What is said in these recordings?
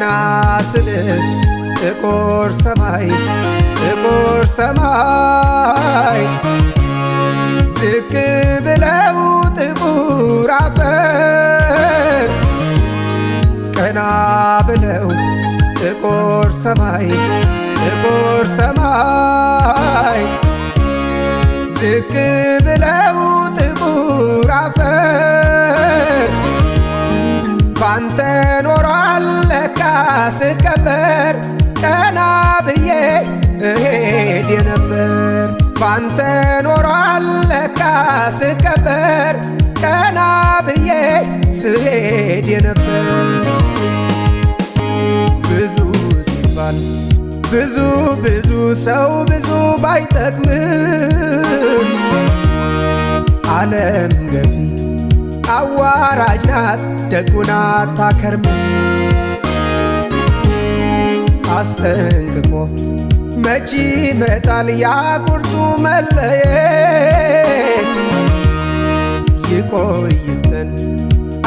ቀና ስል ጥቁር ሰማይ ጥቁር ሰማይ ዝቅ ብለው ጥቁር አፈር ቀና ብለው ጥቁር ሰማይ ጥቁር ሰማይ ዝቅ ብለው ጥቁር አፈር ባንተ ኖሯል ለካ ስከበር ቀና ብዬ እሄድ የነበር ባንተ ኖሯል ለካ ስከበር ቀና ብዬ ስሄድ የነበር ብዙ ሲባል ብዙ ብዙ ሰው ብዙ ባይጠቅምም ዓለም ገፊ አዋራጅ ናት ደጉን አታከርምም አስጠንቅቆ መች ይመጣል ያ ቁርጡ መለየት ይቆይፍተን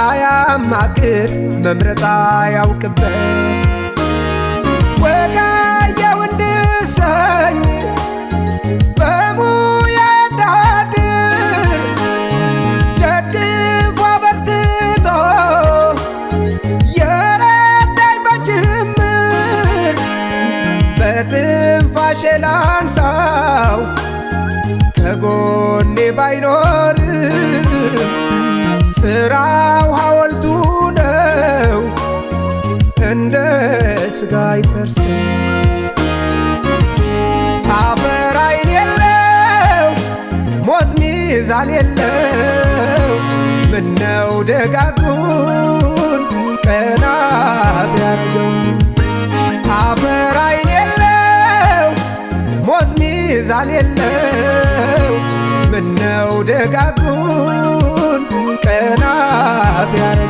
አያማክር መምረጥ አያውቅበት ወጋየው እንድሰኝ በሙያ እንዳድር ደግፎ በርትቶ የረዳኝ በጅምር በትንፋሼ ላንሳው ከጎኔ ባይኖር ስራው ሐውልቱ ነው እንደ ሥጋ አይፈርስም አፈር ዓይን የለው ሞት ሚዛን የለው ምነው ደጋጉን ቀና ቢያደርገው አፈር ዓይን የለው ሞት ሚዛን የለው ምነው ደጋጉን ቀና ቢያደርገው